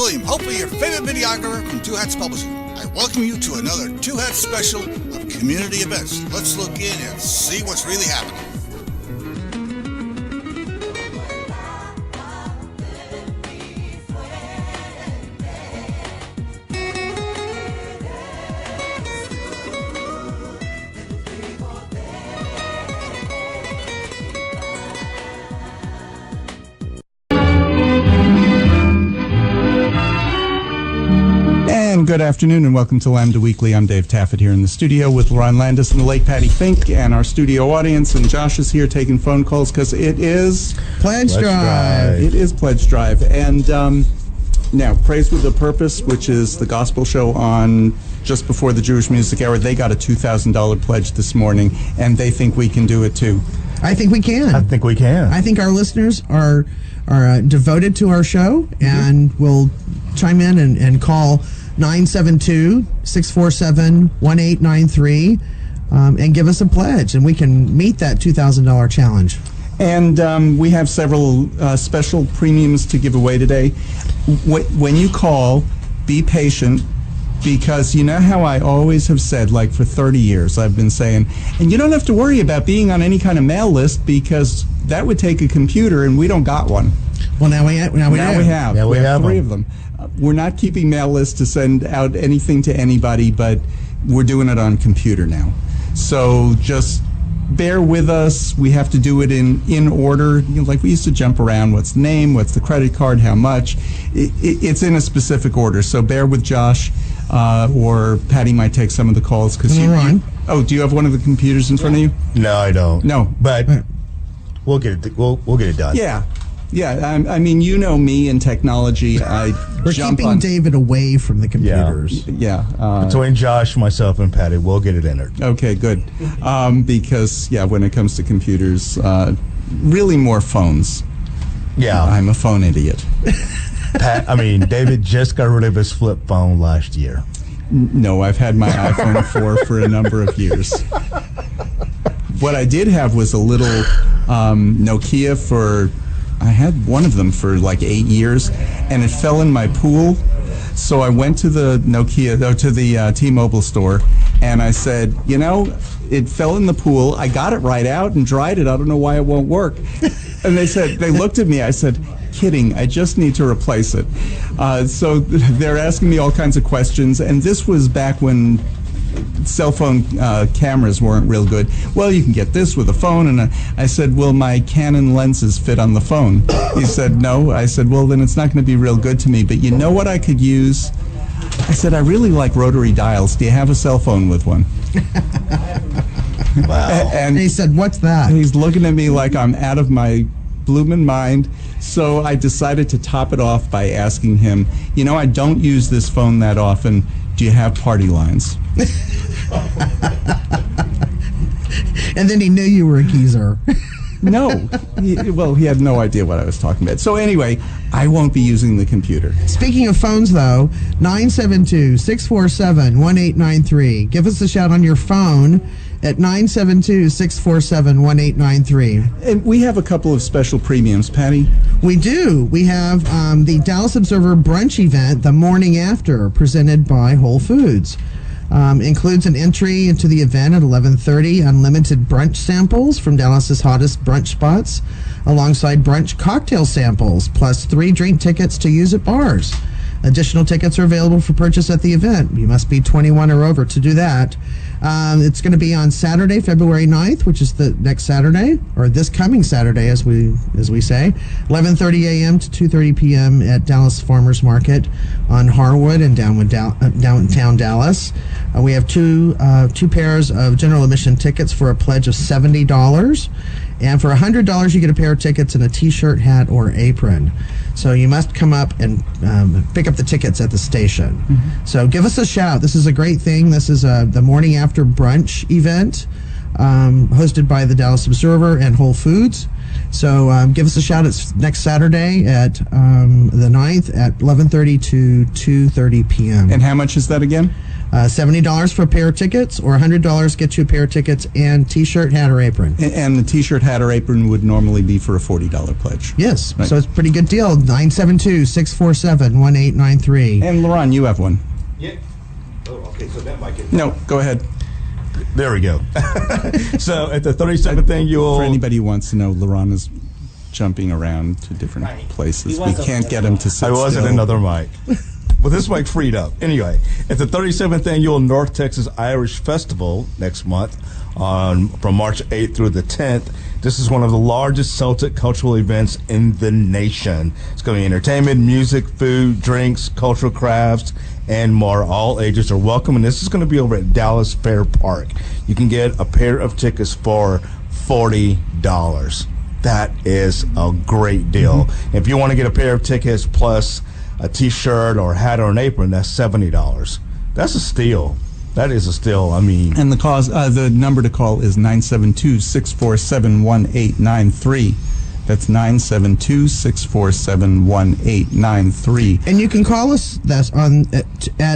William, hopefully your favorite videographer from Two Hats Publishing. I welcome you to another Two Hats special of community events. Let's look in and see what's really happening. Good afternoon and welcome to Lambda Weekly. I'm Dave Taffet here in the studio with Lerone Landis and the late Patti Fink and our studio audience. And Josh is here taking phone calls because it is Pledge Drive. It is Pledge Drive. And now, Praise with a Purpose, which is the gospel show on just before the Jewish Music Hour, they got a $2,000 pledge this morning, and they think we can do it too. I think we can. I think we can. I think our listeners are devoted to our show and will chime in and call 972-647-1893 and give us a pledge, and we can meet that $2,000 challenge. And we have several special premiums to give away today. When you call, be patient, because you know how I always have said, like for 30 years I've been saying, and you don't have to worry about being on any kind of mail list because that would take a computer, and we don't got one. Well, now we have. Yeah, we have three them. of them. We're not keeping mail lists to send out anything to anybody, but we're doing it on computer now. So just bear with us. We have to do it in order. You know, like we used to jump around. What's the name? What's the credit card? How much? It's in a specific order. So bear with Josh, or Patty might take some of the calls because do you have one of the computers in front of you? No, I don't. No, but we'll get it. We'll get it done. Yeah, I mean, you know me and technology. We're keeping David away from the computers. Yeah. Between Josh, myself, and Patty, we'll get it entered. Okay, good. Because, when it comes to computers, really more phones. Yeah. I'm a phone idiot. David just got rid of his flip phone last year. No, I've had my iPhone 4 for a number of years. What I did have was a little Nokia I had one of them for like 8 years, and it fell in my pool. So I went to the T-Mobile store, and I said, it fell in the pool. I got it right out and dried it. I don't know why it won't work. And they looked at me. I said, kidding, I just need to replace it. So they're asking me all kinds of questions, and this was back when cell phone cameras weren't real good. Well, you can get this with a phone. And I said, will my Canon lenses fit on the phone? He said, no. I said, well, then it's not going to be real good to me. But you know what I could use? I said, I really like rotary dials. Do you have a cell phone with one? Wow. And he said, what's that? He's looking at me like I'm out of my bloomin' mind. So I decided to top it off by asking him, I don't use this phone that often. Do you have party lines? And then he knew you were a geezer. No. He had no idea what I was talking about. So anyway, I won't be using the computer. Speaking of phones, though, 972-647-1893. Give us a shout on your phone at 972-647-1893. And we have a couple of special premiums, Patty. We do. We have the Dallas Observer Brunch event the morning after, presented by Whole Foods. Includes an entry into the event at 11:30, unlimited brunch samples from Dallas's hottest brunch spots, alongside brunch cocktail samples, plus 3 drink tickets to use at bars. Additional tickets are available for purchase at the event. You must be 21 or over to do that. It's going to be on Saturday, February 9th, which is the next Saturday, or this coming Saturday, as we say, 11:30 a.m. to 2:30 p.m. at Dallas Farmers Market on Harwood in downtown Dallas. We have two pairs of general admission tickets for a pledge of $70. And for $100, you get a pair of tickets and a T-shirt, hat, or apron. So you must come up and pick up the tickets at the station. Mm-hmm. So give us a shout. This is a great thing. This is the morning after brunch event hosted by the Dallas Observer and Whole Foods. So give us a shout. It's next Saturday at the 9th at 11:30 to 2:30 p.m. And how much is that again? $70 for a pair of tickets, or $100 gets you a pair of tickets and T-shirt, hat, or apron. And the T-shirt, hat, or apron would normally be for a $40 pledge. Yes, Right. so it's a pretty good deal. 972-647-1893. And Lerone, you have one. Yeah. Oh, okay, so that might get... No, go ahead. There we go. So at the 37th annual... For anybody who wants to know, Lerone is jumping around to different places. We can't get him to sit I was still. at another mic. Well, this mic freed up. Anyway, at the 37th annual North Texas Irish Festival next month, from March 8th through the 10th, this is one of the largest Celtic cultural events in the nation. It's going to be entertainment, music, food, drinks, cultural crafts, and more. All ages are welcome, and this is going to be over at Dallas Fair Park. You can get a pair of tickets for $40. That is a great deal. If you want to get a pair of tickets plus a T-shirt or a hat or an apron, that's $70. That's a steal. That is a steal. I mean, And the number to call is 972-647-1893. That's 972-647-1893. And you can call us at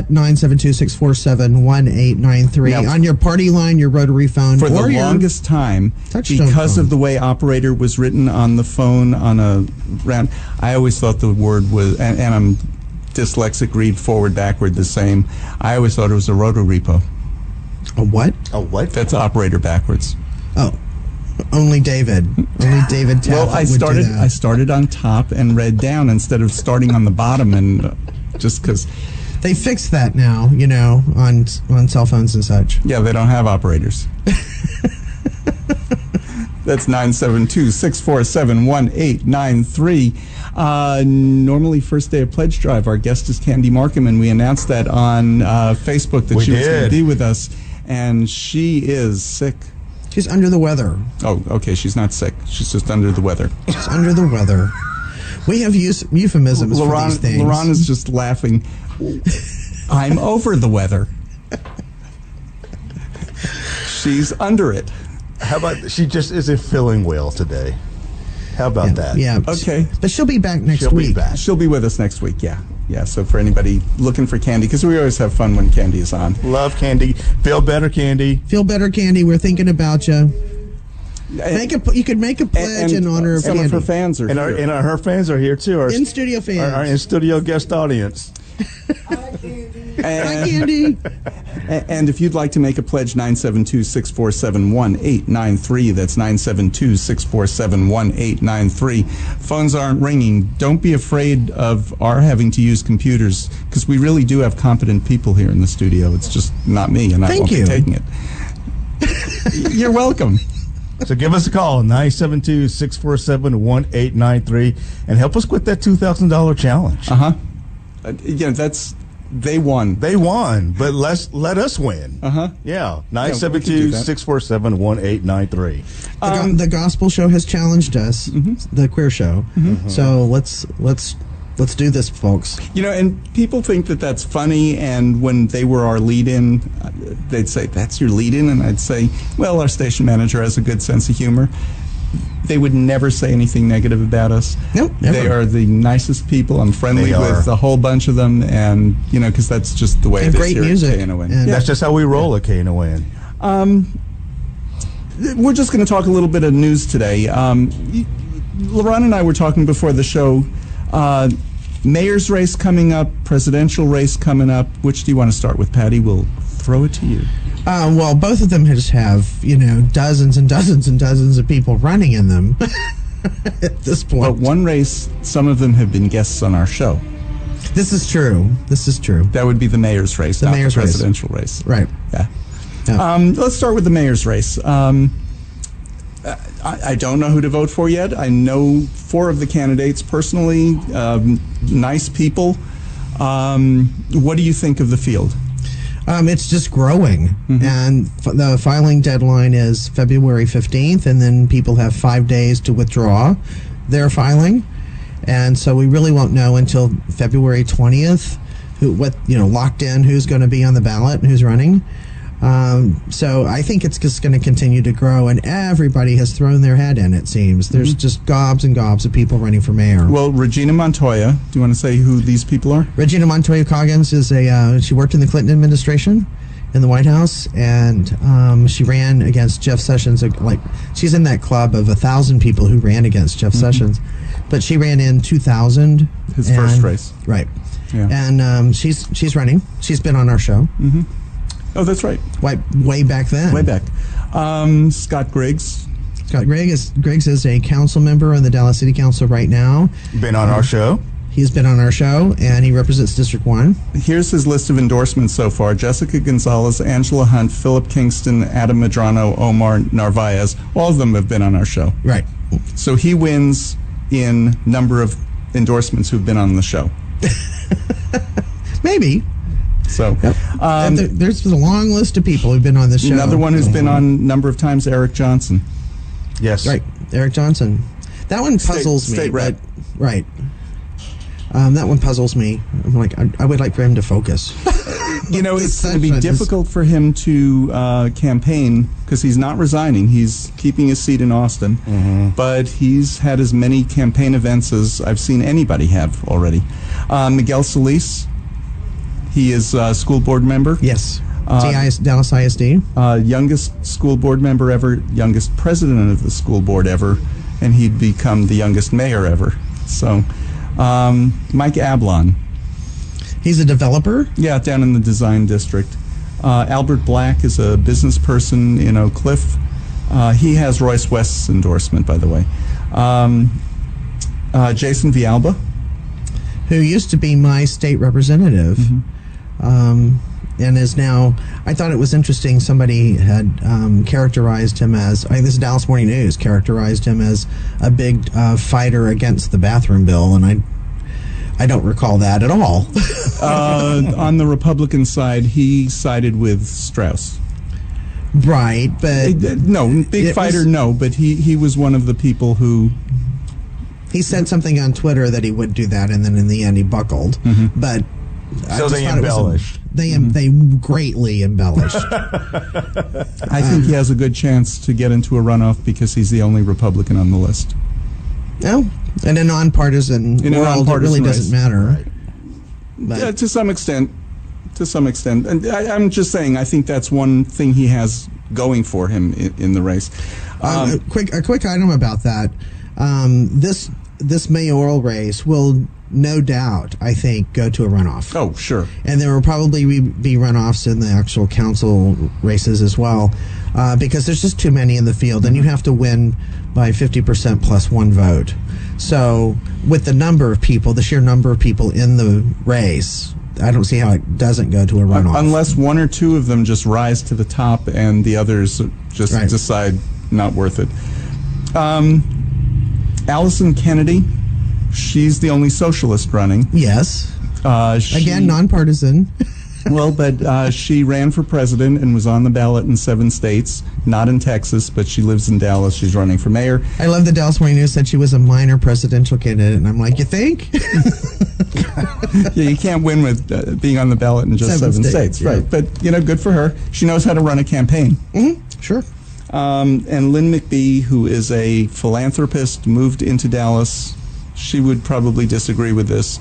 972-647-1893 Now, on your party line, your Rotary phone, For the or your longest time, touchtone because phone. of the way operator was written on the phone on a round, I always thought the word was, and I'm dyslexic, read forward, backward the same. I always thought it was a roto-repo. A what? a what? That's operator backwards. Oh, only David Taffet Well, I would do that. started on top and read down instead of starting on the bottom, and just because, They fixed that now, on cell phones and such. yeah, they don't have operators. That's 972-647-1893. Normally, first day of pledge drive, our guest is Candy Markham, and we announced that on Facebook that We she was going to did. be with us, and she is sick. She's under the weather. Oh, okay, she's not sick. She's just under the weather. She's under the weather. We have euphemisms for these things. Lerone is just laughing. I'm over the weather. She's under it. How about she just isn't feeling well today? How about that? Yeah. Okay. But she'll be back next She'll week. be back. She'll be with us next week, yeah. Yeah, so for anybody looking for Candy, because we always have fun when Candy is on. Love Candy. Feel better, Candy. Feel better, Candy. We're thinking about you. You could make a pledge in honor of some Candy. of her fans are And here. her fans are here too. Our In-studio fans. Our in-studio guest audience. Hi, Candy. And if you'd like to make a pledge, 972-647-1893. That's 972-647-1893. Phones aren't ringing. Don't be afraid of our having to use computers, because we really do have competent people here in the studio. It's just not me, and I Thank won't you. be taking it. You're welcome. So give us a call, 972-647-1893, and help us quit that $2,000 challenge. Yeah, they won. They won, but let us win. Yeah, we can do that. 972-647-1893. The gospel show has challenged us, the queer show. So let's do this, folks. And people think that that's funny, and when they were our lead-in, they'd say, that's your lead-in? And I'd say, well, our station manager has a good sense of humor. They would never say anything negative about us. Nope, never. They are the nicest people. I'm friendly They are. with a whole bunch of them, and, because that's just the way And it is great here music. at KNON. And- That's just how we roll at KNON. We're just going to talk a little bit of news today. Lerone and I were talking before the show. Mayor's race coming up, presidential race coming up. Which do you want to start with, Patty? We'll throw it to you. Well, both of them just have, dozens and dozens and dozens of people running in them at this point. But one race, some of them have been guests on our show. This is true. That would be the mayor's race, The not mayor's the race. presidential race. Right. Yeah. Yeah. Let's start with the mayor's race. I don't know who to vote for yet. I know 4 of the candidates personally, nice people. What do you think of the field? It's just growing, and the filing deadline is February 15th, and then people have 5 days to withdraw their filing, and so we really won't know until February 20th locked in who's going to be on the ballot and who's running. So I think it's just going to continue to grow, and everybody has thrown their head in, it seems. There's just gobs and gobs of people running for mayor. Well, Regina Montoya, do you want to say who these people are? Regina Montoya Coggins is she worked in the Clinton administration in the White House, and she ran against Jeff Sessions. She's in that club of 1,000 people who ran against Jeff Sessions, but she ran in 2000. His first race. Right. Yeah. And she's running. She's been on our show. Mm-hmm. Oh, that's right. Way back then. Way back. Scott Griggs. Scott Griggs is a council member on the Dallas City Council right now. Been on our show. He's been on our show, and he represents District 1. Here's his list of endorsements so far. Jessica Gonzalez, Angela Hunt, Philip Kingston, Adam Medrano, Omar Narvaez. All of them have been on our show. Right. So he wins in number of endorsements who've been on the show. Maybe. So there's a long list of people who've been on the show. Another one who's been on a number of times, Eric Johnson. Yes. Right. Eric Johnson. That one puzzles me. State rep. Right. That one puzzles me. I'm like, I would like for him to focus. It's going to be difficult for him to campaign because he's not resigning. He's keeping his seat in Austin. Mm-hmm. But he's had as many campaign events as I've seen anybody have already. Miguel Solis, he is a school board member. Yes. Dallas ISD. Youngest school board member ever, youngest president of the school board ever, and he'd become the youngest mayor ever. So, Mike Ablon. He's a developer? Yeah, down in the design district. Albert Black is a business person in Oak Cliff. He has Royce West's endorsement, by the way. Jason Villalba, who used to be my state representative, and is now, I thought it was interesting, somebody had characterized him as, this is Dallas Morning News, characterized him as a big fighter against the bathroom bill, and I don't recall that at all. On the Republican side, he sided with Strauss. Right, but... no, big fighter, no, but he was one of the people who... He said something on Twitter that he would do that, and then in the end he buckled. But so they embellished. They greatly embellished. I think he has a good chance to get into a runoff because he's the only Republican on the list. No, in a nonpartisan world, it really doesn't matter. Right. But, yeah, to some extent. And I'm just saying, I think that's one thing he has going for him in the race. A quick item about that. This mayoral race will no doubt, I think, go to a runoff. Oh, sure. And there will probably be runoffs in the actual council races as well, because there's just too many in the field, and you have to win by 50% plus one vote. So with the number of people, the sheer number of people in the race, I don't see how it doesn't go to a runoff. Unless one or two of them just rise to the top and the others just decide not worth it. Allison Kennedy, she's the only socialist running. Yes. Again, nonpartisan. Well, but she ran for president and was on the ballot in 7 states, not in Texas, but she lives in Dallas. She's running for mayor. I love the Dallas Morning News said she was a minor presidential candidate, and I'm like, you think? Yeah, you can't win with being on the ballot in just 7 states. Yeah. Right. But, good for her. She knows how to run a campaign. Mm-hmm. Sure. And Lynn McBee, who is a philanthropist, moved into Dallas. She would probably disagree with this.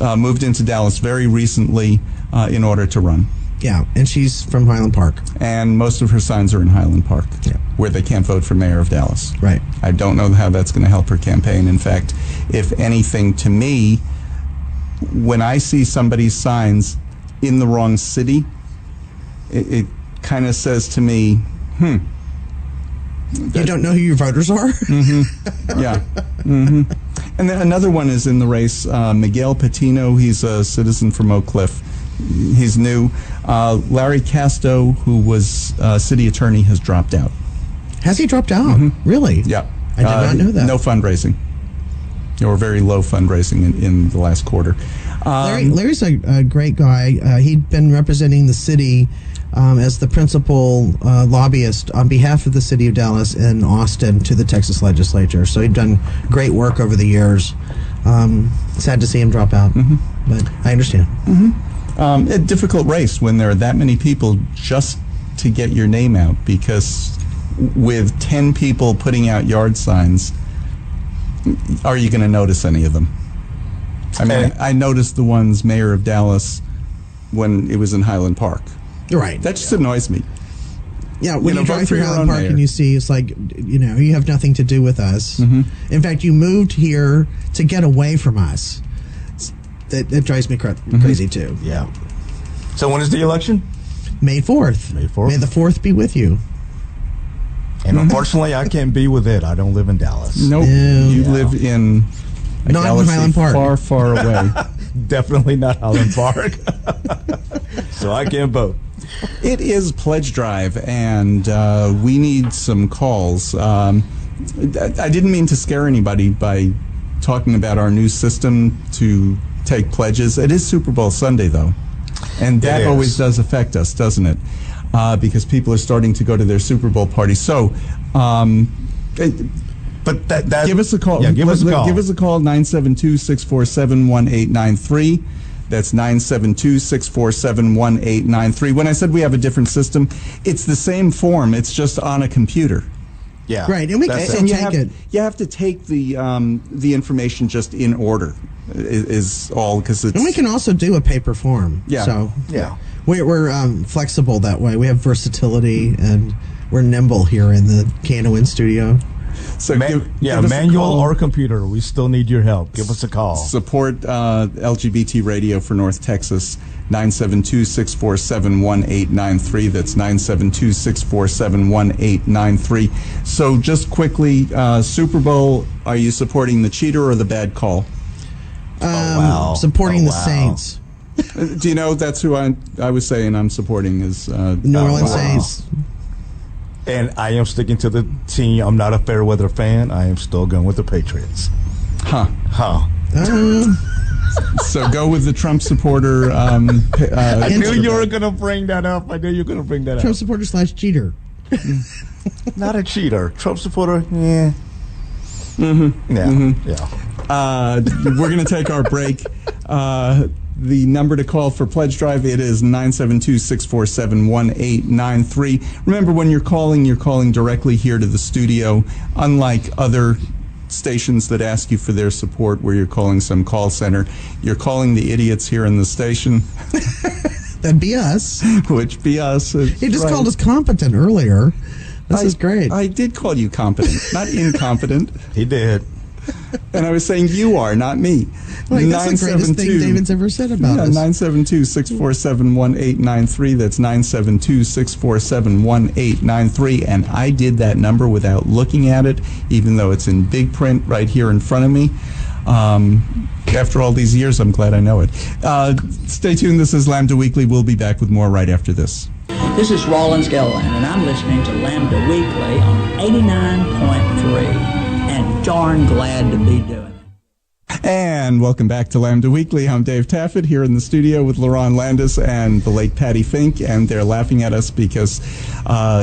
Moved into Dallas very recently in order to run. Yeah, and she's from Highland Park. And most of her signs are in Highland Park, where they can't vote for mayor of Dallas. Right. I don't know how that's going to help her campaign. In fact, if anything, to me, when I see somebody's signs in the wrong city, it kind of says to me, you don't know who your voters are? Mm-hmm. Yeah. Mm-hmm. And then another one is in the race, Miguel Patino. He's a citizen from Oak Cliff. He's new. Larry Casto, who was city attorney, has dropped out. Has he dropped out? Mm-hmm. Really? Yeah. I did not know that. No fundraising. Or very low fundraising in the last quarter. Larry's a great guy. He'd been representing the city as the principal lobbyist on behalf of the city of Dallas in Austin to the Texas legislature. So he'd done great work over the years. Sad to see him drop out, but I understand. A difficult race when there are that many people just to get your name out, because with 10 people putting out yard signs, are you going to notice any of them? I mean, I noticed the ones Mayor of Dallas when it was in Highland Park. Right. That just annoys me. Yeah, when you vote drive for through your Highland own Park mayor. and you see, it's like, you have nothing to do with us. Mm-hmm. In fact, you moved here to get away from us. That drives me crazy, too. Yeah. So when is the election? May 4th. May 4th. May the 4th be with you. And unfortunately, I can't be with it. I don't live in Dallas. Nope. No. You live in a Not in galaxy Highland Park. far, far away. Definitely not Highland Park. So I can't vote. It is Pledge Drive, and we need some calls. I didn't mean to scare anybody by talking about our new system to take pledges. It is Super Bowl Sunday, though, and that always does affect us, doesn't it? Because people are starting to go to their Super Bowl party. So, But that give us a call. Yeah, give us a call. Give us a call, 972-647-1893. That's 972-647-1893. When I said we have a different system, it's the same form. It's just on a computer. Yeah. Right, and we can That's still you take it. You have to take the information just in order. Is all, because it's. And we can also do a paper form. Yeah. So Yeah. we're flexible that way. We have versatility, and we're nimble here in the Knon studio. So give us a manual call. or computer. We still need your help. Give us a call. Support LGBT Radio for North Texas, 972-647-1893. That's 972-647-1893. So just quickly, Super Bowl, are you supporting the cheater or the bad call? wow. Supporting Oh, the wow. Saints. Do you know that's who I was saying I'm supporting is New Orleans wow. Saints. And I am sticking to the team. I'm not a fair weather fan. I am still going with the Patriots. Huh. So go with the Trump supporter. I knew Super you were going to bring that up. Trump supporter / cheater. Not a cheater. Trump supporter, yeah. Mm-hmm. Yeah. Mm-hmm. Yeah. We're going to take our break. The number to call for Pledge Drive, it is 972-647-1893. Remember, when you're calling directly here to the studio, unlike other stations that ask you for their support where you're calling some call center. You're calling the idiots here in the station. That'd be us. Which be us. He just called us competent earlier. This is great. I did call you competent, not incompetent. He did. And I was saying you are, not me. Like, that's the greatest thing David's ever said about us. 972-647-1893. That's 972-647-1893. And I did that number without looking at it, even though it's in big print right here in front of me. After all these years, I'm glad I know it. Stay tuned. This is Lambda Weekly. We'll be back with more right after this. This is Rollins Gilliland, and I'm listening to Lambda Weekly on 89.3. And darn glad to be doing it. And welcome back to Lambda Weekly. I'm Dave Taffet here in the studio with Lerone Landis and the late Patti Fink, and they're laughing at us because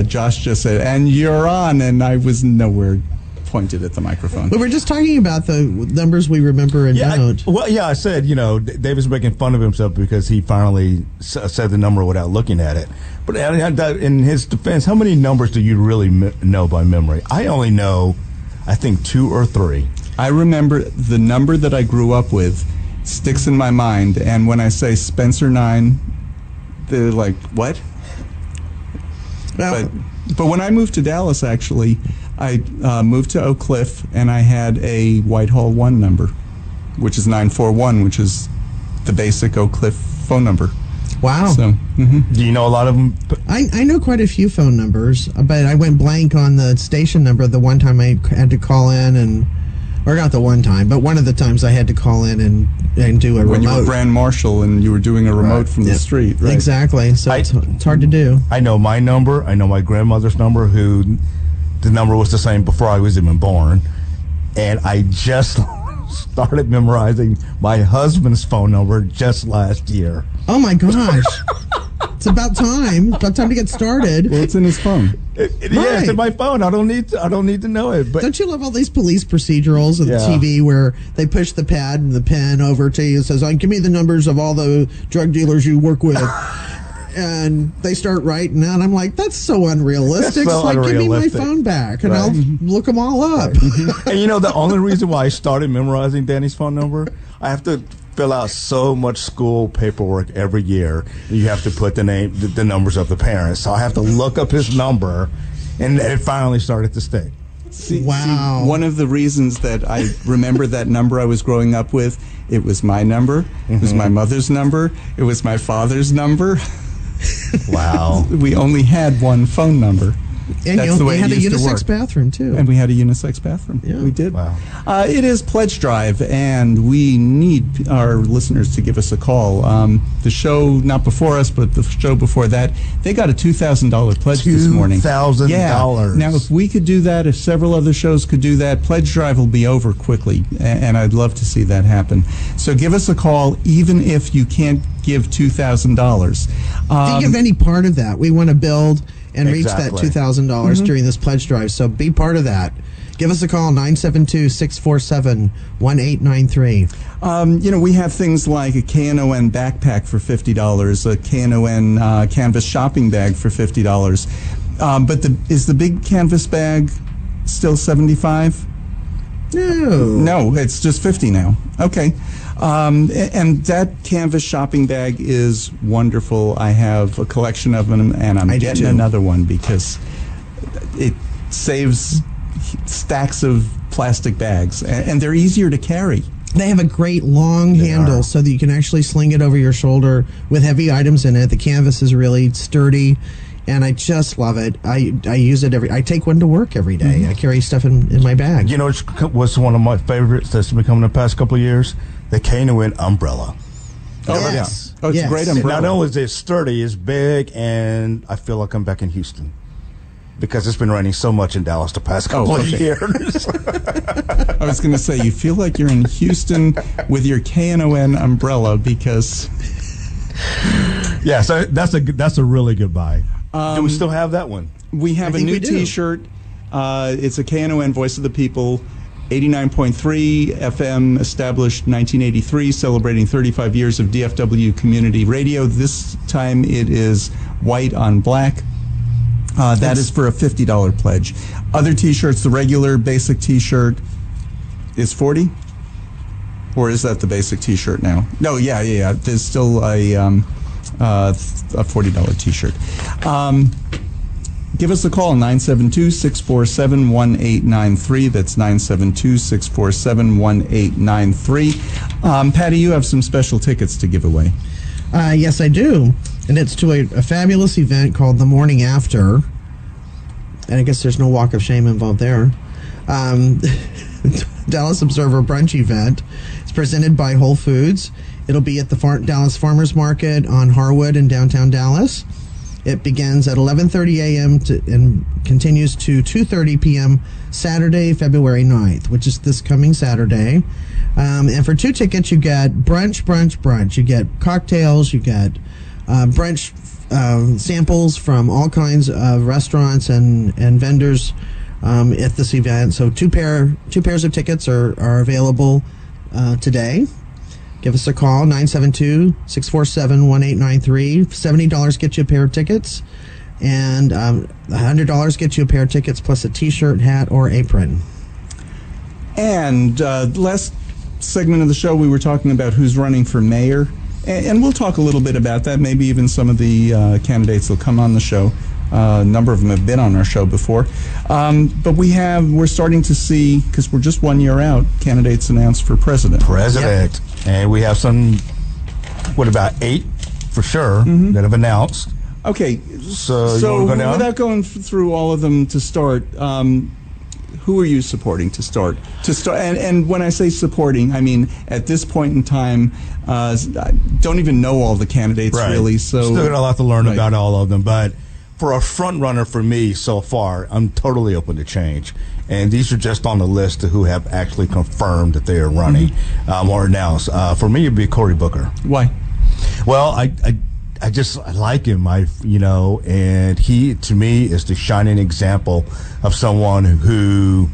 Josh just said, "And you're on," and I was nowhere pointed at the microphone. But we're just talking about the numbers we remember and don't. I said, David's making fun of himself because he finally said the number without looking at it. But in his defense, how many numbers do you really know by memory? I only know, I think, 2 or 3. I remember the number that I grew up with sticks in my mind, and when I say Spencer 9, they're like, what? Well, But when I moved to Dallas, actually, I moved to Oak Cliff, and I had a Whitehall 1 number, which is 941, which is the basic Oak Cliff phone number. wow. So, Do you know a lot of them? I know quite a few phone numbers, but I went blank on the station number the one time I had to call in or not the one time, but one of the times I had to call in and do a remote. when you were Brand Marshal and you were doing a remote from the street, right? Exactly. So it's hard to do. I know my number. I know my grandmother's number, who the number was the same before I was even born. And I just started memorizing my husband's phone number just last year. Oh my gosh. It's about time. It's about time to get started. Well, it's in his phone. Yeah, it's in my phone. I don't need to know it. But don't you love all these police procedurals on the TV where they push the pad and the pen over to you and says, "Give me the numbers of all the drug dealers you work with." And they start writing out. I'm like, that's so unrealistic. That's so it's like, give me my unrealistic. phone back, and Right. I'll look them all up. And you know, the only reason why I started memorizing Danny's phone number, I have to fill out so much school paperwork every year. You have to put the numbers of the parents. So I have to look up his number, and it finally started to stick. Wow. One of the reasons that I remember that number I was growing up with, it was my number, it was my mother's number, it was my father's number. Wow. We only had one phone number. And That's you the way had a it used to unisex work. bathroom, too. And we had a unisex bathroom. Yeah. We did. Wow. It is Pledge Drive, and we need our listeners to give us a call. The show, not before us, but the show before that, they got a $2,000 pledge this morning. $2,000. Yeah. Now, if we could do that, if several other shows could do that, Pledge Drive will be over quickly, and I'd love to see that happen. So give us a call, even if you can't give $2,000. Do you give any part of that? We want to build and reach that Exactly. $2,000 during this pledge drive. So be part of that. Give us a call, 972-647-1893. We have things like a Knon backpack for $50, a Knon canvas shopping bag for $50. But is the big canvas bag still $75? No, it's just $50 now. Okay. And that canvas shopping bag is wonderful. I have a collection of them, and I'm getting another one because it saves stacks of plastic bags, and they're easier to carry. They have a great long handle so that you can actually sling it over your shoulder with heavy items in it. The canvas is really sturdy, and I just love it. I use it I take one to work every day. I carry stuff in my bag. You know what's one of my favorites that's become in the past couple of years? The Knon umbrella. Yes. Oh, it's a great umbrella. Not only is it sturdy, it's big, and I feel like I'm back in Houston because it's been raining so much in Dallas the past couple of years. I was going to say, you feel like you're in Houston with your Knon umbrella because... Yeah, so that's a really good buy. Do we still have that one? We have a new T-shirt. It's a Knon Voice of the People, 89.3 FM, established 1983, celebrating 35 years of DFW community radio. This time it is white on black. That is for a $50 pledge. Other T-shirts, the regular basic T-shirt is $40, or is that the basic T-shirt now? No, yeah. There's still a $40 T-shirt. Give us a call, 972-647-1893. That's 972-647-1893. Patty, you have some special tickets to give away. Yes, I do. And it's to a fabulous event called The Morning After. And I guess there's no walk of shame involved there. Dallas Observer Brunch event. It's presented by Whole Foods. It'll be at the Dallas Farmers Market on Harwood in downtown Dallas. It begins at 11:30 a.m. and continues to 2:30 p.m. Saturday, February 9th, which is this coming Saturday. And for 2 tickets, you get brunch. You get cocktails, you get brunch samples from all kinds of restaurants and vendors at this event. So two pairs of tickets are available today. Give us a call, 972-647-1893. $70 gets you a pair of tickets, and $100 gets you a pair of tickets plus a T-shirt, hat, or apron. And last segment of the show, we were talking about who's running for mayor, and we'll talk a little bit about that. Maybe even some of the candidates will come on the show. A number of them have been on our show before. But we're starting to see, because we're just 1 year out, candidates announced for president. Yep. And we have about 8 for sure that have announced. Okay, So you wanna go down? Without going through all of them to start, who are you supporting to start? And when I say supporting, I mean at this point in time, I don't even know all the candidates really. So still got a lot to learn about all of them, but for a front runner for me so far, I'm totally open to change. And these are just on the list of who have actually confirmed that they are running or announced. For me, it'd be Cory Booker. Why? Well, I like him. And he to me is the shining example of someone who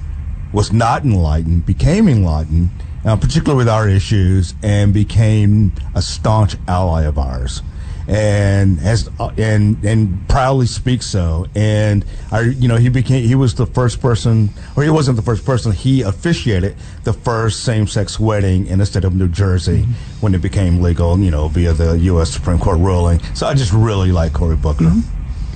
was not enlightened, became enlightened, particularly with our issues, and became a staunch ally of ours. and has and proudly speaks so. And he was the first person, or he wasn't the first person. He officiated the first same-sex wedding in the state of New Jersey when it became legal, via the U.S. Supreme Court ruling. So I just really like Cory Booker.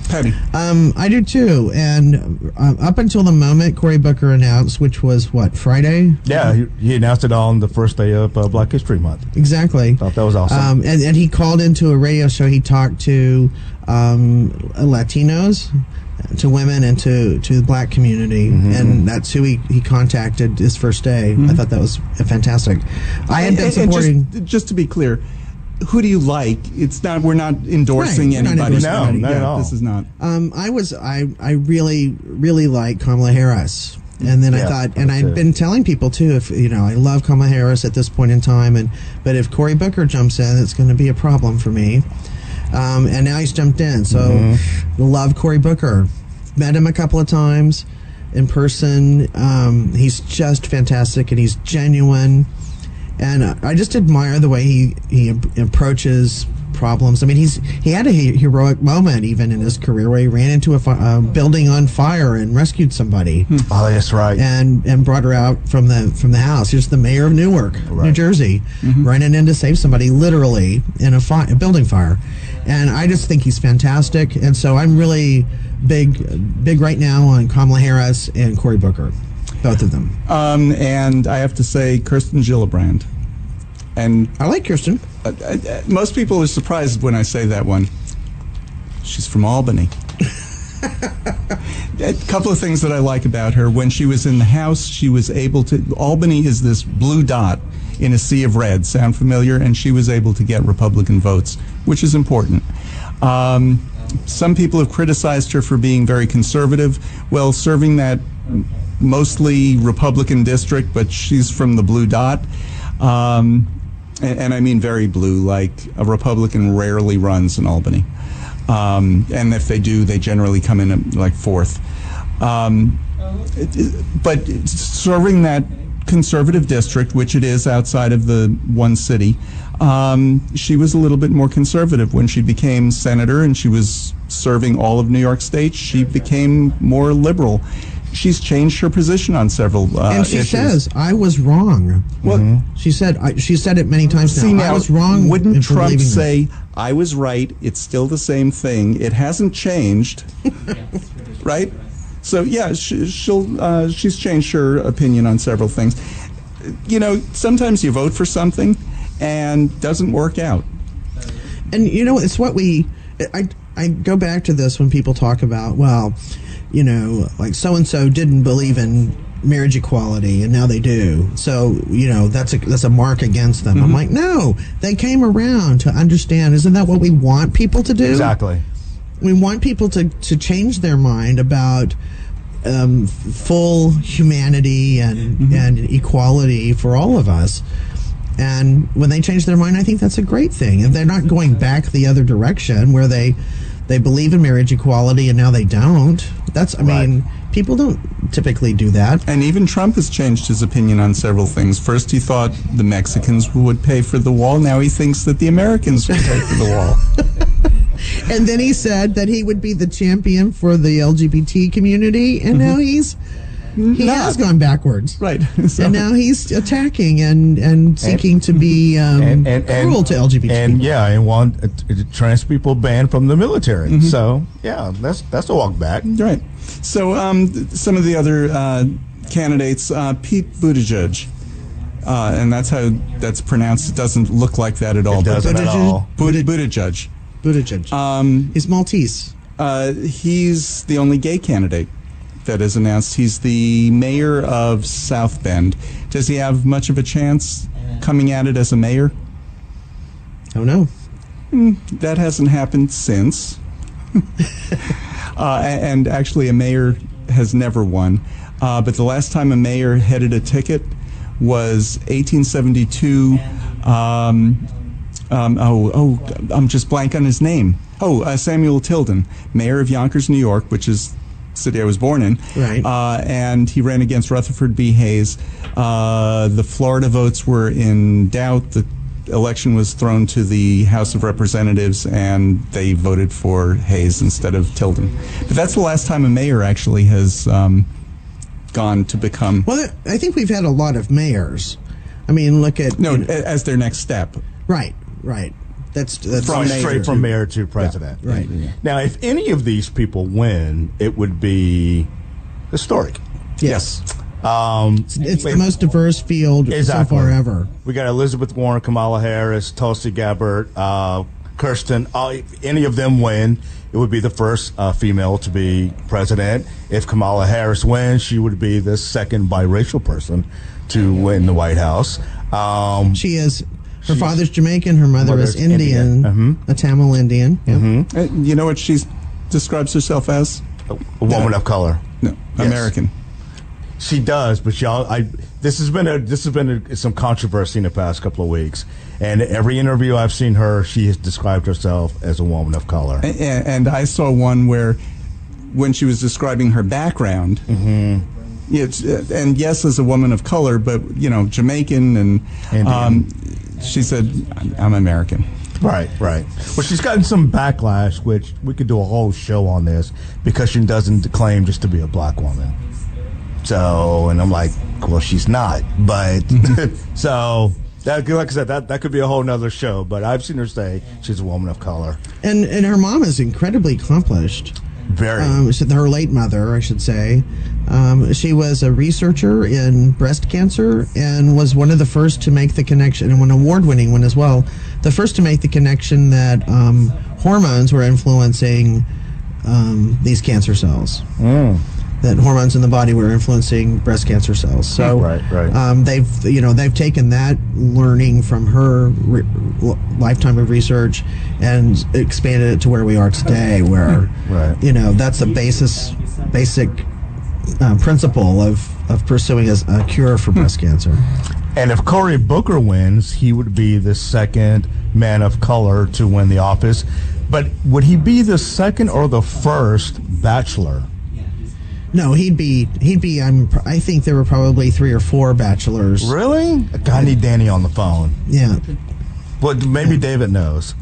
Patty. I do too, and up until the moment Cory Booker announced, which was Friday? Yeah, he announced it on the first day of Black History Month. Exactly. Thought that was awesome. And he called into a radio show. He talked to Latinos, to women, and to the Black community, and that's who he contacted his first day. I thought that was fantastic. I had been supporting. Just to be clear, who do you like? It's not. We're not endorsing Right, anybody. No, not at all. This is not. I really like Kamala Harris, and then I thought, and I'd been telling people too, if I love Kamala Harris at this point in time, but if Cory Booker jumps in, it's going to be a problem for me. And now he's jumped in, so love Cory Booker. Met him a couple of times in person. He's just fantastic, and he's genuine. And I just admire the way he approaches problems. I mean, he had a heroic moment even in his career where he ran into a building on fire and rescued somebody. Oh, that's right. And brought her out from the house. Here's the mayor of Newark, New Jersey, running in to save somebody literally in a building fire. And I just think he's fantastic. And so I'm really big right now on Kamala Harris and Cory Booker. Both of them. And I have to say, Kirsten Gillibrand. And I like Kirsten. Most people are surprised when I say that one. She's from Albany. A couple of things that I like about her. When she was in the House, she was able to... Albany is this blue dot in a sea of red. Sound familiar? And she was able to get Republican votes, which is important. Some people have criticized her for being very conservative. Well, serving that mostly Republican district, but she's from the blue dot. And I mean very blue, like a Republican rarely runs in Albany. And if they do, they generally come in like fourth. But serving that conservative district, which it is outside of the one city, she was a little bit more conservative. When she became senator and she was serving all of New York State, she became more liberal. She's changed her position on several and she issues. says, "I was wrong." Well, she said it many times now. See, now, I was wrong. Wouldn't Trump believing this. say, "I was right. It's still the same thing. It hasn't changed," right? So yeah, she's changed her opinion on several things. Sometimes you vote for something and doesn't work out. And it's what I go back to this when people talk about, like so-and-so didn't believe in marriage equality and now they do. So, that's a mark against them. I'm like, no, they came around to understand. Isn't that what we want people to do? Exactly. We want people to change their mind about full humanity and equality for all of us. And when they change their mind, I think that's a great thing. If they're not going back the other direction where they believe in marriage equality and now they don't. I mean, people don't typically do that. And even Trump has changed his opinion on several things. First, he thought the Mexicans would pay for the wall. Now he thinks that the Americans would pay for the wall. And then he said that he would be the champion for the LGBT community, and now he has gone backwards. Right. So. And now he's attacking and seeking to be cruel to LGBT people. And want trans people banned from the military. So, yeah, that's a walk back. Right. So, some of the other candidates, Pete Buttigieg, and that's how that's pronounced. It doesn't look like that at all. It doesn't at all. Buttigieg. He's Maltese. He's the only gay candidate that is announced. He's the mayor of South Bend. Does he have much of a chance coming at it as a mayor? I don't know. That hasn't happened since. And actually, a mayor has never won. But the last time a mayor headed a ticket was 1872. I'm just blank on his name. Samuel Tilden, mayor of Yonkers, New York, which is the city I was born in. Right. And he ran against Rutherford B. Hayes. The Florida votes were in doubt. The election was thrown to the House of Representatives, and they voted for Hayes instead of Tilden. But that's the last time a mayor actually has gone to become... Well, I think we've had a lot of mayors. I mean, look at... No, as their next step. Right. That's straight from mayor to president. Yeah, right. Yeah. Now, if any of these people win, it would be historic. Yes. It's the most diverse field so far ever. We got Elizabeth Warren, Kamala Harris, Tulsi Gabbard, Kirsten. If any of them win, it would be the first female to be president. If Kamala Harris wins, she would be the second biracial person to win the White House. She is. Her father's Jamaican. Her mother is Indian, a Tamil Indian. Yeah. You know what she describes herself as? A woman of color. No, yes. American. She does, but this has been some controversy in the past couple of weeks. And every interview I've seen her, she has described herself as a woman of color. And I saw one where, when she was describing her background, and yes, as a woman of color, but Jamaican and she said, "I'm American." Right. Well, she's gotten some backlash, which we could do a whole show on this, because she doesn't claim just to be a black woman. So, and I'm like, well, she's not. But so that, like I said, that could be a whole nother show. But I've seen her say she's a woman of color, and her mom is incredibly accomplished. Very. Her late mother, I should say. She was a researcher in breast cancer and was one of the first to make the connection, and an award-winning one as well, the first to make the connection that hormones were influencing these cancer cells. That hormones in the body were influencing breast cancer cells. So they've taken that learning from her lifetime of research and expanded it to where we are today, where that's the basic principle of pursuing a cure for breast cancer. And if Cory Booker wins, he would be the second man of color to win the office. But would he be the second or the first bachelor? No, he'd be. I think there were probably 3 or 4 bachelors. Really? I need Danny on the phone. Yeah. Well, maybe David knows.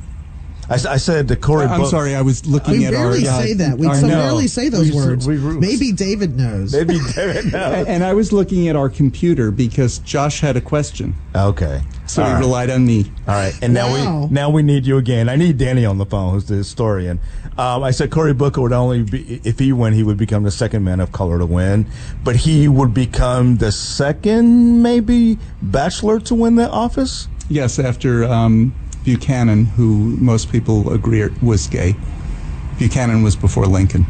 I said to Cory. I'm sorry, I was looking at our. We rarely say that. We so rarely say those words. Maybe David knows. Maybe David knows. And I was looking at our computer because Josh had a question. Okay. So he relied on me. All right. And now we need you again. I need Danny on the phone, who's the historian. I said Cory Booker would only be, if he win, he would become the second man of color to win. But he would become the second, maybe, bachelor to win the office? Yes, after Buchanan, who most people agree was gay. Buchanan was before Lincoln.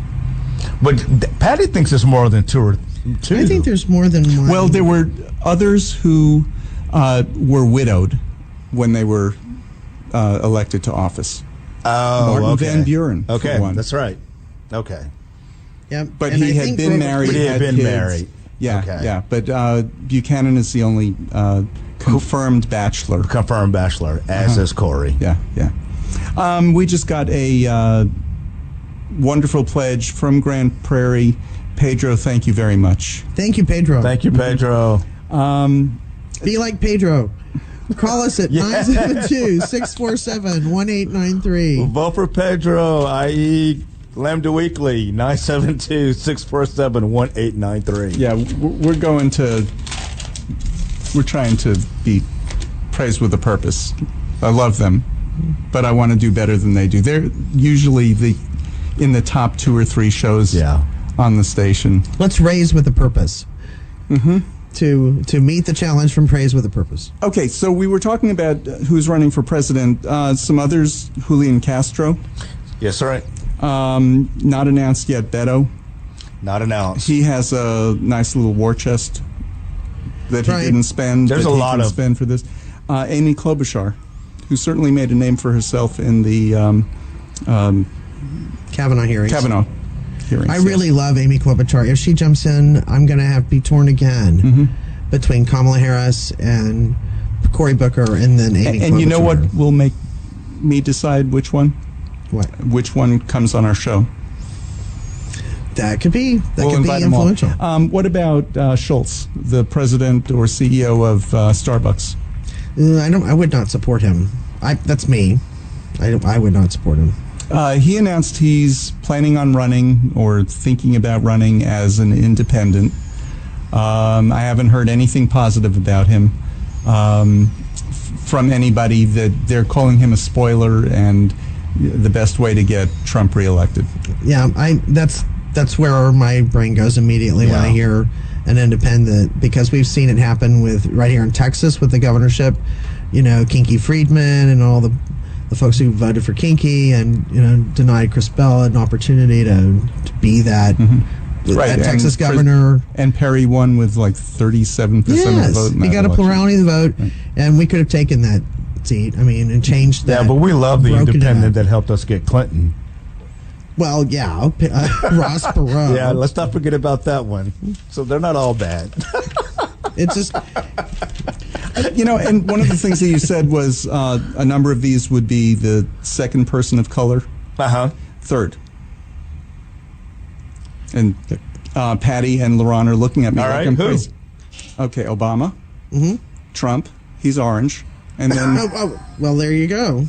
But Patti thinks there's more than two. I think there's more than one. Well, there were others who were widowed when they were elected to office. Oh, Martin Van Buren. Okay, for one. that's right. Okay. Yeah, but he had been married. But he had been kids. married. Yeah, okay. Yeah. But Buchanan is the only confirmed bachelor. Confirmed bachelor, as is Cory. Yeah. We just got a wonderful pledge from Grand Prairie. Pedro, thank you very much. Thank you, Pedro. Thank you, Pedro. Be like Pedro. Call us at 972-647-1893. Vote for Pedro, i.e. Lambda Weekly, 972-647-1893. Yeah, we're trying to be praised with a purpose. I love them, but I want to do better than they do. They're usually in the top 2 or 3 shows on the station. Let's raise with a purpose. To meet the challenge from Praise with a Purpose. Okay, so we were talking about who's running for president. Some others, Julian Castro. Yes, sir. Not announced yet, Beto. Not announced. He has a nice little war chest that he didn't spend. There's a lot of spend for this. Amy Klobuchar, who certainly made a name for herself in the Kavanaugh hearings. I really love Amy Klobuchar. If she jumps in, I'm going to be torn again between Kamala Harris and Cory Booker and then Amy Klobuchar. And you know what will make me decide which one? What? Which one comes on our show? That could be. That we'll could be influential. What about Schultz, the president or CEO of Starbucks? I would not support him. That's me. I would not support him. He announced he's planning on running or thinking about running as an independent. I haven't heard anything positive about him from anybody. That they're calling him a spoiler and the best way to get Trump reelected. Yeah, that's where my brain goes immediately when I hear an independent, because we've seen it happen with right here in Texas with the governorship. Kinky Friedman and all the folks who voted for Kinky and denied Chris Bell an opportunity to be that. Right, Texas governor. And Perry won with like 37% of the vote. He got a plurality of the vote, and we could have taken that seat. And changed that. Yeah, but we love the independent that helped us get Clinton. Well, yeah, Ross Perot. Yeah, let's not forget about that one. So they're not all bad. It's just... and one of the things that you said was a number of these would be the second person of color. Third. And Patti and Lerone are looking at me all like right, I'm who? crazy. Okay, Obama. Trump. He's orange. And then... well, there you go.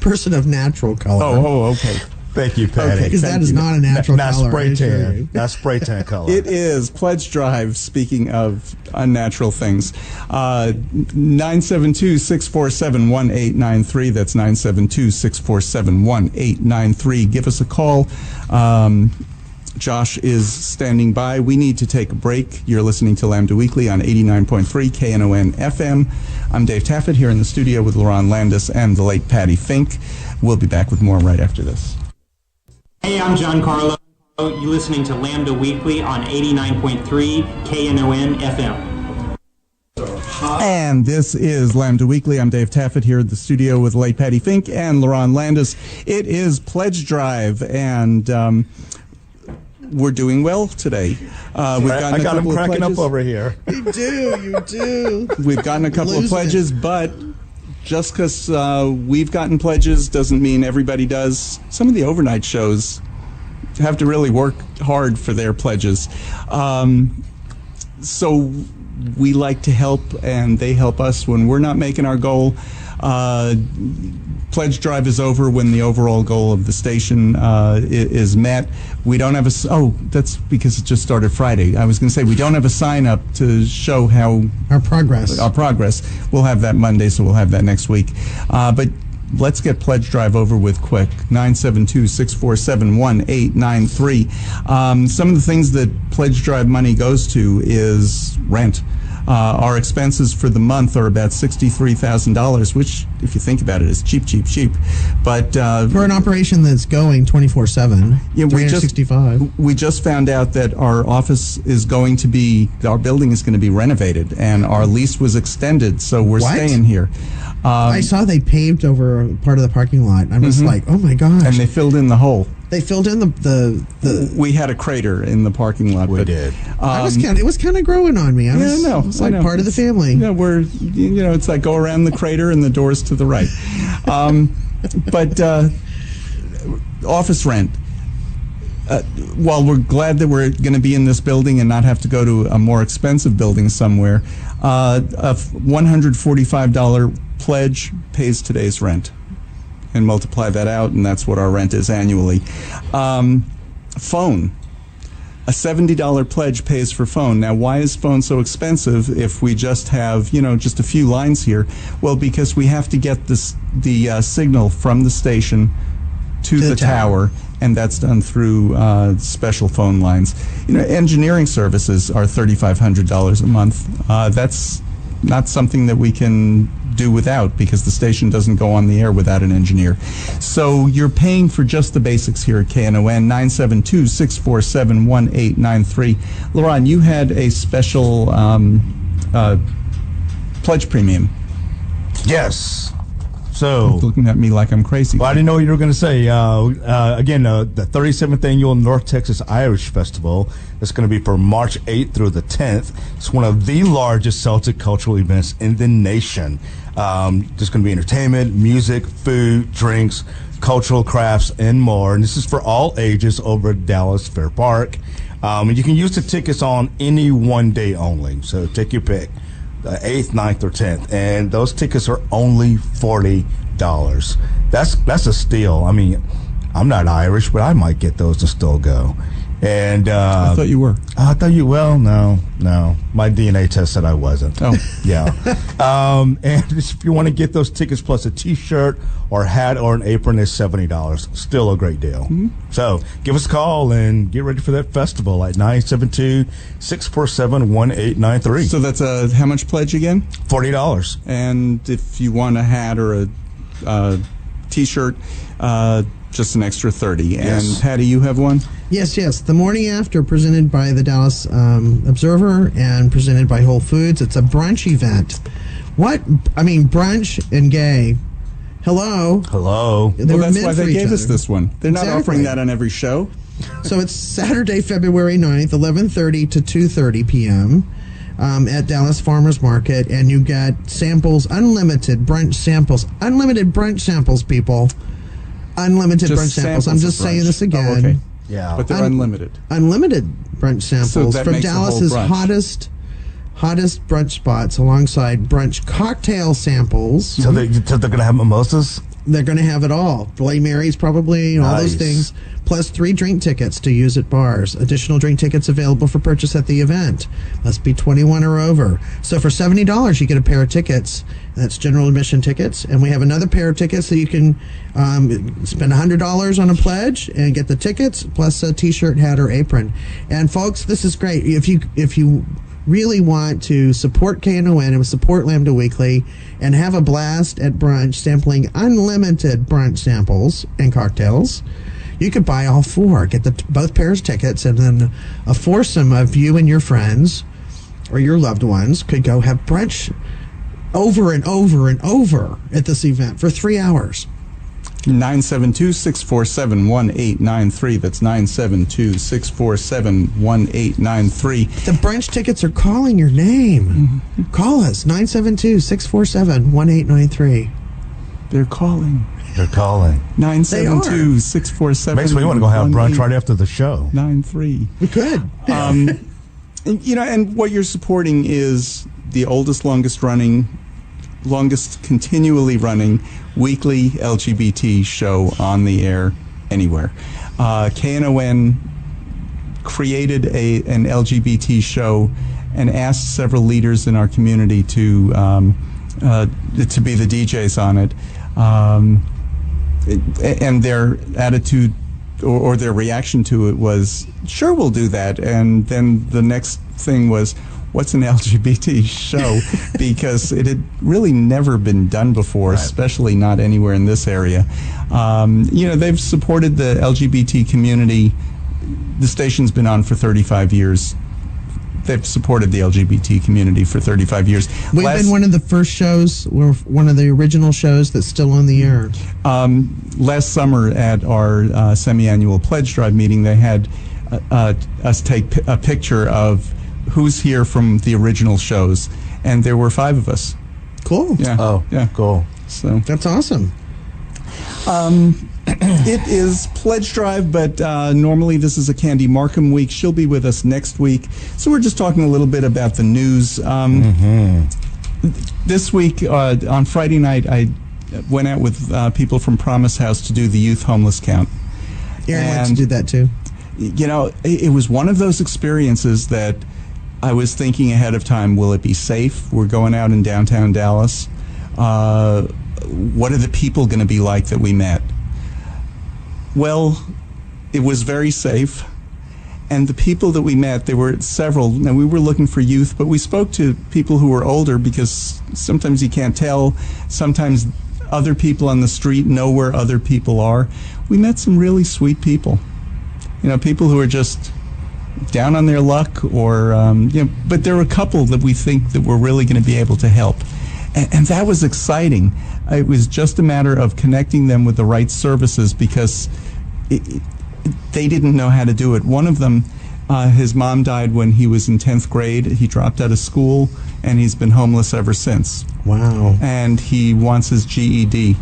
Person of natural color. Okay. Thank you, Patti. Because that is not a natural color. Spray tan. Not spray tan color. It is. Pledge Drive, speaking of unnatural things. 972-647-1893. That's 972-647-1893. Give us a call. Josh is standing by. We need to take a break. You're listening to Lambda Weekly on 89.3 Knon FM. I'm Dave Taffet here in the studio with Lerone Landis and the late Patti Fink. We'll be back with more right after this. Hey, I'm John Carlo. You're listening to Lambda Weekly on 89.3 Knon FM. And this is Lambda Weekly. I'm Dave Taffet here at the studio with late Patti Fink and Lerone Landis. It is Pledge Drive, and we're doing well today. I got him cracking up over here. You do. We've gotten a couple of pledges, but just because we've gotten pledges doesn't mean everybody does. Some of the overnight shows have to really work hard for their pledges. So we like to help, and they help us when we're not making our goal. Pledge Drive is over when the overall goal of the station is met. We don't have that's because it just started Friday. I was going to say we don't have a sign up to show how our progress. We'll have that Monday, so we'll have that next week. But let's get Pledge Drive over with quick. 972-647-1893. Some of the things that Pledge Drive money goes to is rent. Our expenses for the month are about $63,000, which, if you think about it, is cheap. But for an operation that's going 24/7, 365. We just found out that our office is going to be, our building is going to be renovated, and our lease was extended, so we're staying here. I saw they paved over part of the parking lot. I was like, oh my gosh. And they filled in the hole. They filled in the We had a crater in the parking lot. We did. It was kind of growing on me. It's like part of the family. Yeah, it's like go around the crater and the doors to the right. But office rent. While we're glad that we're going to be in this building and not have to go to a more expensive building somewhere, a $145 pledge pays today's rent. And multiply that out, and that's what our rent is annually. Phone. A $70 pledge pays for phone. Now, why is phone so expensive if we just have, just a few lines here? Well, because we have to get the signal from the station to the tower, and that's done through special phone lines. Engineering services are $3,500 a month. That's not something that we can do without, because the station doesn't go on the air without an engineer. So you're paying for just the basics here at KNON. 972-647-1893. Lerone, you had a special pledge premium. Yes. So looking at me like I'm crazy. Well, I didn't know what you were going to say. Again, the 37th annual North Texas Irish Festival is going to be from March 8th through the 10th. It's one of the largest Celtic cultural events in the nation. There's going to be entertainment, music, food, drinks, cultural crafts, and more. And this is for all ages over at Dallas Fair Park. And you can use the tickets on any one day only. So take your pick. 8th, 9th, or 10th, and those tickets are only $40. That's a steal. I mean, I'm not Irish, but I might get those and still go. And I thought you were. I thought you. Well, no. My DNA test said I wasn't. Oh, yeah. And if you want to get those tickets plus a T-shirt or hat or an apron, it's $70. Still a great deal. Mm-hmm. So give us a call and get ready for that festival at 972-647-1893. So that's how much pledge again? $40. And if you want a hat or a T-shirt, just an extra $30. Yes. And Patty, you have one? Yes. The morning after, presented by the Dallas Observer and presented by Whole Foods. It's a brunch event. Brunch and gay. Hello. Well, that's why they gave us this one. They're not offering that on every show. So it's Saturday, February 9th, 11:30 to 2:30 p.m. At Dallas Farmers Market, and you get samples, unlimited brunch samples, people. Unlimited brunch samples. I'm just saying this again. Oh, okay. Yeah. But they're unlimited. Unlimited brunch samples that from makes the whole Dallas's brunch. hottest brunch spots, alongside brunch cocktail samples. So they're going to have mimosas? They're going to have it all. Bloody Marys, probably, all those things. Plus 3 drink tickets to use at bars. Additional drink tickets available for purchase at the event. Must be 21 or over. So for $70, you get a pair of tickets. That's general admission tickets. And we have another pair of tickets that you can spend $100 on a pledge and get the tickets, plus a T-shirt, hat, or apron. And folks, this is great. If you really want to support KNON and support Lambda Weekly and have a blast at brunch sampling unlimited brunch samples and cocktails, you could buy all 4, get both pairs of tickets, and then a foursome of you and your friends or your loved ones could go have brunch over and over and over at this event for 3 hours. 972-647-1893. That's 972-647-1893. The brunch tickets are calling your name. Mm-hmm. Call us, 972-647-1893. They're calling. 972-647. Makes me want to go have brunch right after the show. 93. We could. And what you're supporting is the longest continually running weekly LGBT show on the air anywhere. KNON created an LGBT show and asked several leaders in our community to be the DJs on it. And their attitude or their reaction to it was, sure, we'll do that. And then the next thing was, what's an LGBT show? Because it had really never been done before, right, especially not anywhere in this area. They've supported the LGBT community. The station's been on for 35 years. They've supported the LGBT community for 35 years. We've been one of the first shows, we're one of the original shows that's still on the air. Last summer at our semi-annual pledge drive meeting, they had us take a picture of who's here from the original shows, and there were 5 of us. Cool. Yeah. Oh, yeah, cool. So that's awesome. It is Pledge Drive, but normally this is a Candy Markham week. She'll be with us next week. So we're just talking a little bit about the news. This week, on Friday night, I went out with people from Promise House to do the youth homeless count. Aaron went to do that too. It was one of those experiences that I was thinking ahead of time, will it be safe? We're going out in downtown Dallas. What are the people going to be like that we met? Well, it was very safe. And the people that we met, there were several. Now, we were looking for youth, but we spoke to people who were older because sometimes you can't tell. Sometimes other people on the street know where other people are. We met some really sweet people. People who are just down on their luck, or but there were a couple that we think that we're really going to be able to help, and that was exciting. It was just a matter of connecting them with the right services, because they didn't know how to do it. One of them, his mom died when he was in 10th grade. He dropped out of school, and he's been homeless ever since. Wow. And he wants his GED.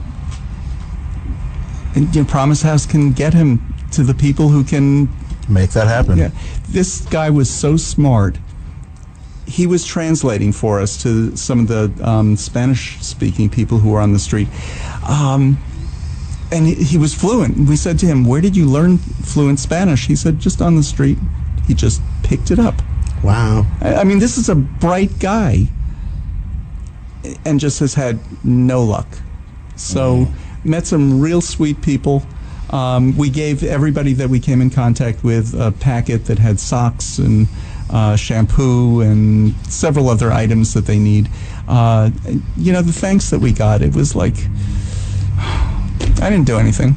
And Promise House can get him to the people who can make that happen. Yeah. This guy was so smart he was translating for us to some of the Spanish-speaking people who were on the street. And he was fluent. We said to him, "Where did you learn fluent Spanish?" He said, "Just on the street." He just picked it up. Wow. I mean, this is a bright guy and just has had no luck. So met some real sweet people. We gave everybody that we came in contact with a packet that had socks and shampoo and several other items that they need. The thanks that we got, it was like, I didn't do anything.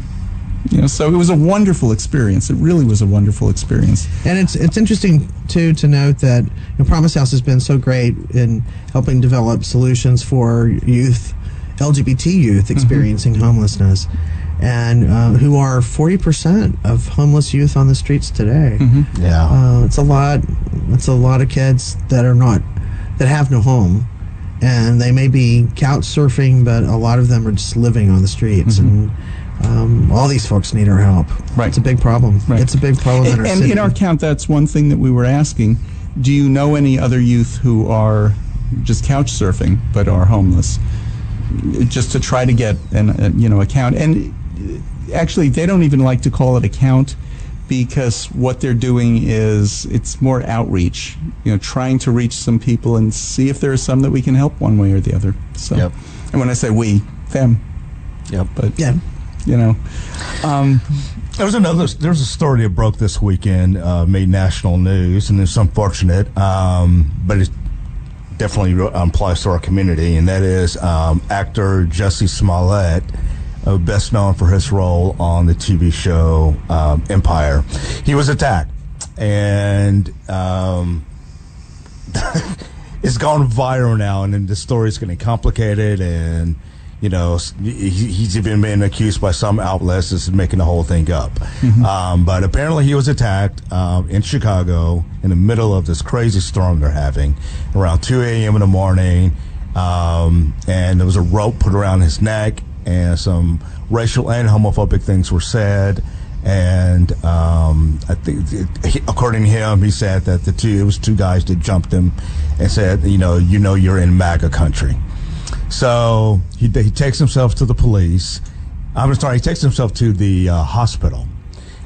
So it was a wonderful experience. It really was a wonderful experience. And it's interesting too to note that Promise House has been so great in helping develop solutions for youth, LGBT youth experiencing homelessness, and who are 40% of homeless youth on the streets today. Yeah, it's a lot. It's a lot of kids that have no home, and they may be couch surfing, but a lot of them are just living on the streets and. All these folks need our help. Right. It's a big problem. Right. It's a big problem in our and city. in our count, that's one thing that we were asking. Do you know any other youth who are just couch surfing but are homeless? Just to try to get a count. And actually, they don't even like to call it a count because what they're doing is it's more outreach. Trying to reach some people and see if there are some that we can help one way or the other. So, Yep. And when I say we, them. Yep. But yeah. There's a story that broke this weekend, made national news, and it's unfortunate, but it definitely applies to our community, and that is actor Jussie Smollett, best known for his role on the TV show Empire. He was attacked, and it's gone viral now, and then the story's getting complicated, and he's even been accused by some outlets of making the whole thing up. But apparently he was attacked in Chicago in the middle of this crazy storm they're having around 2 a.m. in the morning. And there was a rope put around his neck, and some racial and homophobic things were said. And I think, according to him, he said that it was two guys that jumped him and said, you're in MAGA country. So he takes himself to the police. He takes himself to the hospital.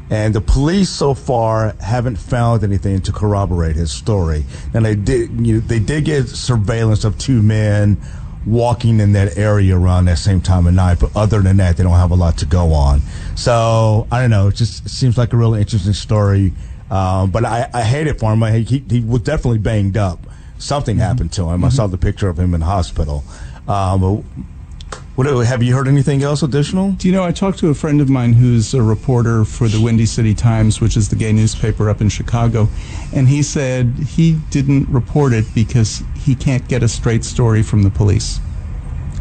And the police so far haven't found anything to corroborate his story. And they did get surveillance of two men walking in that area around that same time of night. But other than that, they don't have a lot to go on. So I don't know. It seems like a really interesting story. But I hate it for him. He was definitely banged up. Something happened to him. I saw the picture of him in the hospital. Have you heard anything else additional? Do you know, I talked to a friend of mine who's a reporter for the Windy City Times, which is the gay newspaper up in Chicago, and he said he didn't report it because he can't get a straight story from the police.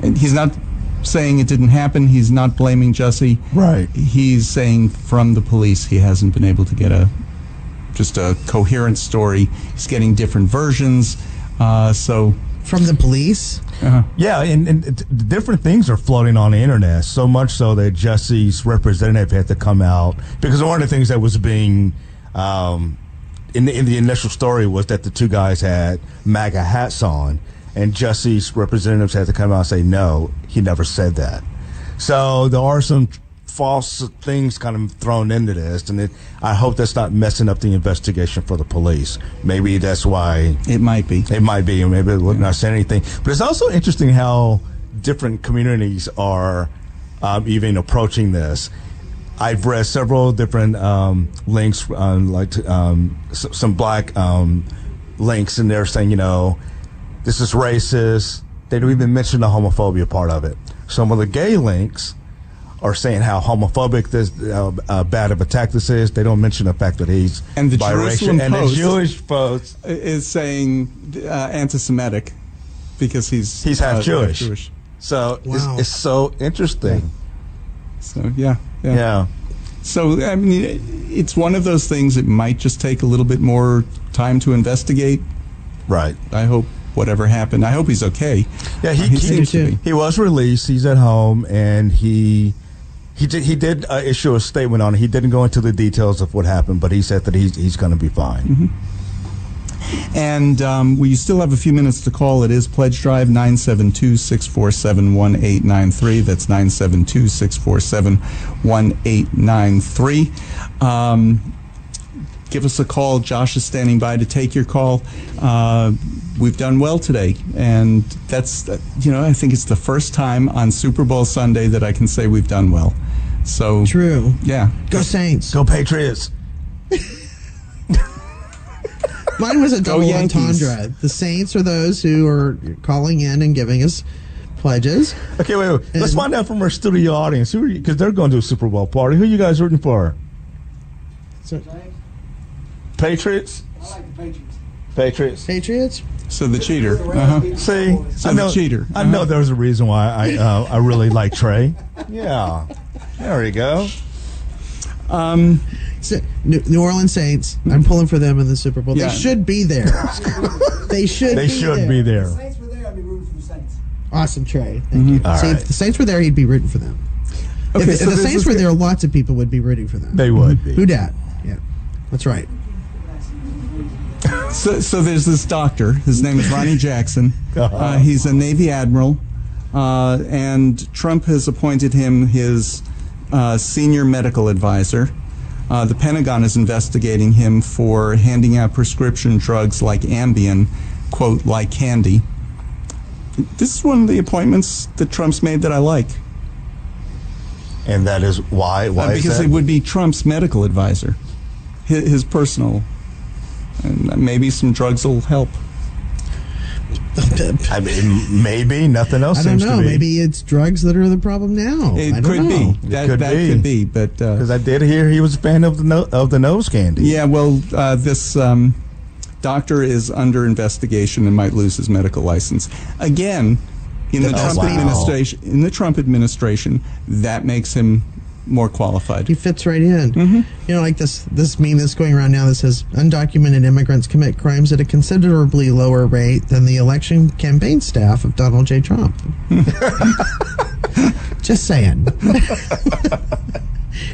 And he's not saying it didn't happen. He's not blaming Jussie. Right. He's saying from the police he hasn't been able to get a coherent story. He's getting different versions. From the police? Yeah, and different things are floating on the internet, so much so that Jussie's representative had to come out, because one of the things that was being in the initial story was that the two guys had MAGA hats on, and Jussie's representatives had to come out and say, no, he never said that. So there are some false things kind of thrown into this, and I hope that's not messing up the investigation for the police. Maybe that's why. It might be, or maybe we're not saying anything. But it's also interesting how different communities are even approaching this. I've read several different links, some black links, and they're saying, this is racist. They don't even mention the homophobia part of it. Some of the gay links are saying how homophobic this bad of attack this is. They don't mention the fact that he's and the biracial. And the Jewish Post is saying anti-Semitic because he's half Jewish. So wow. it's so interesting. So yeah. So I mean, it's one of those things. It might just take a little bit more time to investigate. Right. I hope whatever happened. I hope he's okay. Yeah, he seems to be. He was released. He's at home, and he did issue a statement on it. He didn't go into the details of what happened, but he said that he's going to be fine. And we still have a few minutes to call. It is Pledge Drive, 972-647-1893. That's 972-647-1893. Give us a call. Josh is standing by to take your call. We've done well today, and that's, I think it's the first time on Super Bowl Sunday that I can say we've done well. So true. Yeah. Go Saints. Go Patriots. Mine was a double Yankees. entendre. The Saints are those who are calling in and giving us pledges. Okay, wait. Let's find out from our studio audience, because they're going to a Super Bowl party. Who are you guys rooting for? Patriots? I like the Patriots. Patriots? So the cheater. See? So I know, the cheater. I know there's a reason why I really like Trey. Yeah. There we go. New Orleans Saints. I'm pulling for them in the Super Bowl. Yeah. They should be there. They should be there. If the Saints were there, I'd be rooting for the Saints. Awesome, Trey. Thank you. All See, right. if the Saints were there, he'd be rooting for them. Okay, if so the this Saints is were good. there, lots of people would be rooting for them. They would be. Who dat? Yeah, that's right. So there's this doctor. His name is Ronnie Jackson. He's a Navy admiral, and Trump has appointed him his senior medical advisor. The Pentagon is investigating him for handing out prescription drugs like Ambien, quote, like candy. This is one of the appointments that Trump's made that I like. And that is why? Why Because is that? it would be Trump's medical advisor, his personal. And maybe some drugs will help. I mean, maybe nothing else I don't seems know. to be. Maybe it's drugs that are the problem now. It I don't could know. be. That could be. But because I did hear he was a fan of the nose candy. yeah, well, this doctor is under investigation and might lose his medical license again. In the Trump administration, that makes him more qualified. He fits right in. Like this meme that's going around now that says undocumented immigrants commit crimes at a considerably lower rate than the election campaign staff of Donald J. Trump. Just saying.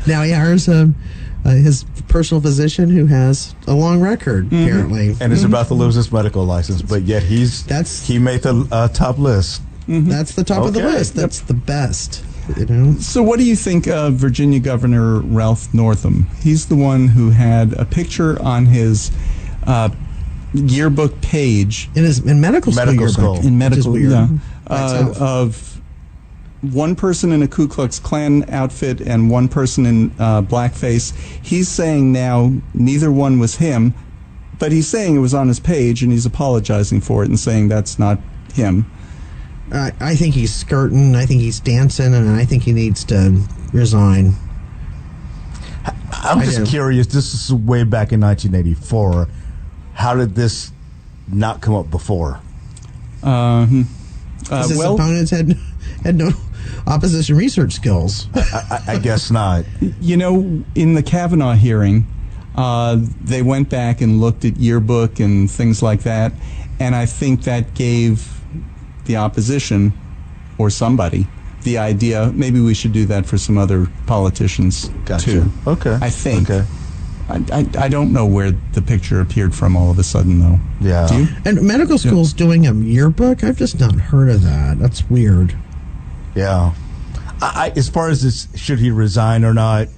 Now he hires his personal physician who has a long record, apparently. And is about to lose his medical license, but yet he made the top list. That's the top of the list. That's the best. So what do you think of Virginia Governor Ralph Northam? He's the one who had a picture on his yearbook page in medical school. In medical, which is weird. yeah, of one person in a Ku Klux Klan outfit and one person in blackface. He's saying now neither one was him, but he's saying it was on his page and he's apologizing for it and saying that's not him. I think he's skirting, I think he's dancing, and I think he needs to resign. I'm just curious, this is way back in 1984. How did this not come up before? His opponents had no opposition research skills. I guess not. In the Kavanaugh hearing, they went back and looked at yearbook and things like that, and I think that gave the opposition or somebody the idea maybe we should do that for some other politicians too. Okay. I think. Okay. I don't know where the picture appeared from all of a sudden though. Yeah. Do you? And medical school's doing a yearbook? I've just not heard of that. That's weird. Yeah. As far as this, should he resign or not?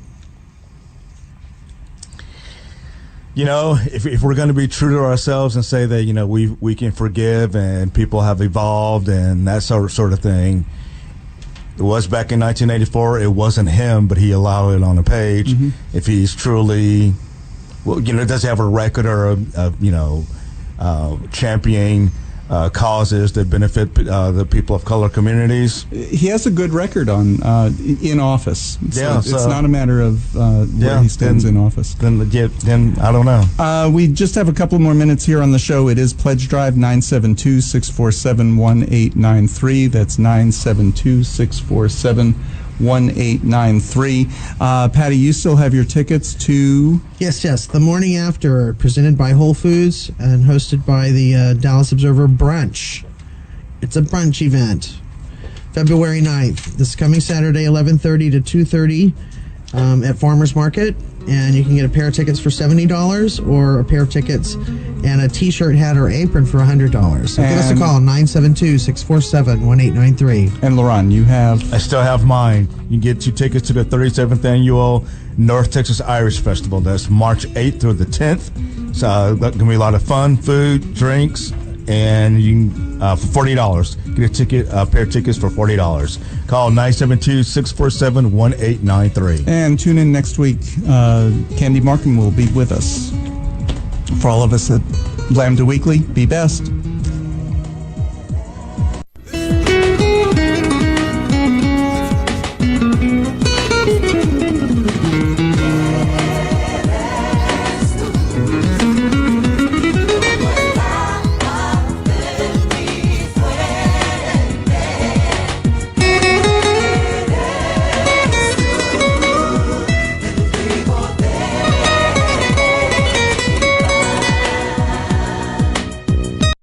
If we're going to be true to ourselves and say that we can forgive and people have evolved and that sort of thing, it was back in 1984. It wasn't him, but he allowed it on a page. If he's truly, does he have a record or championing causes that benefit the people of color communities? He has a good record on in office. So it's not a matter of where he stands in office. Then I don't know. We just have a couple more minutes here on the show. It is Pledge Drive, 972-647-1893. That's 972-647-1893. Patty, you still have your tickets to... Yes. The morning after, presented by Whole Foods and hosted by the Dallas Observer Brunch. It's a brunch event. February 9th. This coming Saturday, 11:30 to 2:30. at Farmers Market, and you can get a pair of tickets for $70 or a pair of tickets and a t-shirt, hat, or apron for $100. So give us a call, 972-647-1893. And Lerone, you have... I still have mine. You can get 2 tickets to the 37th annual North Texas Irish Festival. That's March 8th through the 10th. So that's going to be a lot of fun, food, drinks, and you can, for $40. Get a ticket, a pair of tickets for $40. Call 972-647-1893. And tune in next week. Candy Markham will be with us. For all of us at Lambda Weekly, be best.